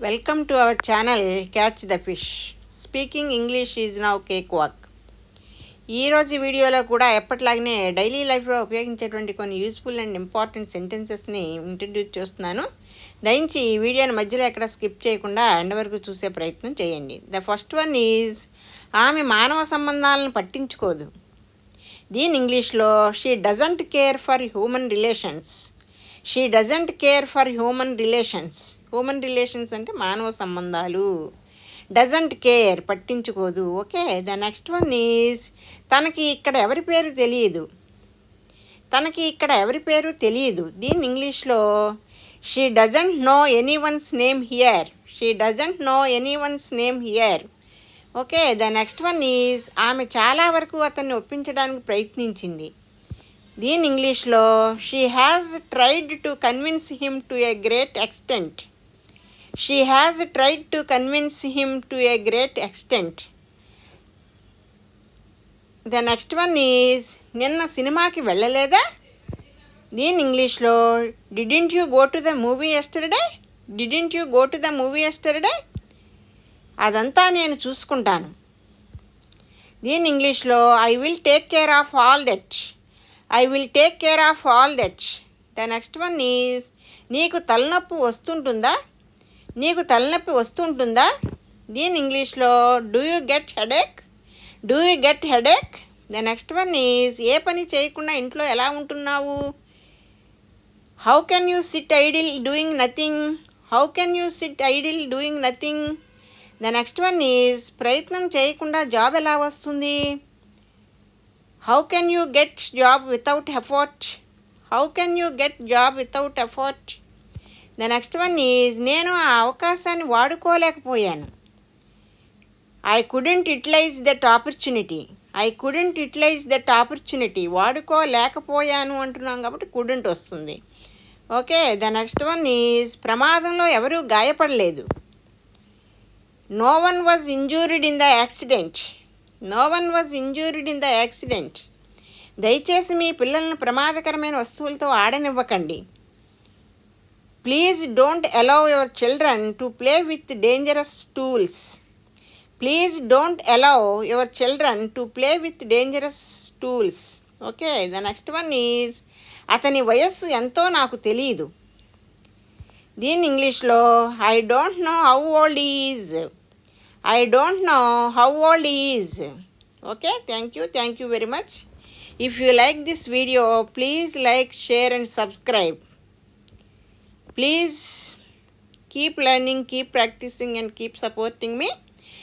Welcome to our channel catch the fish. Speaking English is now cake walk. ఈరోజు వీడియోలో కూడా ఎప్పటిలాగానే daily లైఫ్లో ఉపయోగించేటువంటి కొన్ని యూస్ఫుల్ అండ్ ఇంపార్టెంట్ సెంటెన్సెస్ని ఇంట్రడ్యూస్ చేస్తున్నాను. దయించి ఈ వీడియోని మధ్యలో ఎక్కడ స్కిప్ చేయకుండా ఎండ్ వరకు చూసే ప్రయత్నం చేయండి. ద ఫస్ట్ వన్ ఈజ్ ఆమె మానవ సంబంధాలను పట్టించుకోదు. దీని ఇంగ్లీష్లో she doesn't care for human relations. She doesn't care for human relations. Human relations అంటే మానవ సంబంధాలు. డజంట్ కేర్ పట్టించుకోదు. Okay, the next one is తనకి ఇక్కడ ఎవరి పేరు తెలియదు. తనకి ఇక్కడ ఎవరి పేరు తెలియదు. దీని ఇంగ్లీష్లో she doesn't know any once name here. She doesn't know any once name here. Okay, the next one is ఆమె చాలా వరకు అతన్ని ఒప్పించడానికి ప్రయత్నించింది. దీని ఇంగ్లీష్లో she has tried to convince him to a great extent. She has tried to convince him to a great extent. The next one is నిన్న సినిమాకి వెళ్ళలేదా. దీని ఇంగ్లీష్లో didn't you go to the movie yesterday. Didn't you go to the movie yesterday. అదంతా నేను చూసుకుంటాను. దీని ఇంగ్లీష్లో I will take care of all that. I will take care of all that. The next one is నీకు తలనొప్పి వస్తుంటుందా. నీకు తలనొప్పి వస్తుంటుందా. దీని ఇంగ్లీష్లో do you get headache. Do you get headache. The next one is ఏ పని చేయకుండా ఇంట్లో ఎలా ఉంటున్నావు. How can you sit idle doing nothing. How can you sit idle doing nothing. The next one is ప్రయత్నం చేయకుండా జాబ్ ఎలా వస్తుంది. How can you get job without effort. How can you get job without effort. The next one is నేను ఆ అవకాశాన్ని వాడుకోలేకపోయాను. I couldn't utilise that opportunity. I couldn't utilise that opportunity. వాడుకోలేకపోయాను అంటున్నాం కాబట్టి కుడెంట్ వస్తుంది. Okay, the next one is ప్రమాదంలో ఎవరూ గాయపడలేదు. No one was injured in the accident. No one was injured in the accident. దయచేసి మీ పిల్లలను ప్రమాదకరమైన వస్తువులతో ఆడనివ్వకండి. Please don't allow your children to play with dangerous tools. Please don't allow your children to play with dangerous tools. Okay, the next one is అతని వయస్సు ఎంతో నాకు తెలియదు. దీని ఇంగ్లీష్లో I don't know how old is. I don't know how old he is. Okay, thank you very much. If you like this video, please like, share and subscribe. Please keep learning, keep practicing and keep supporting me.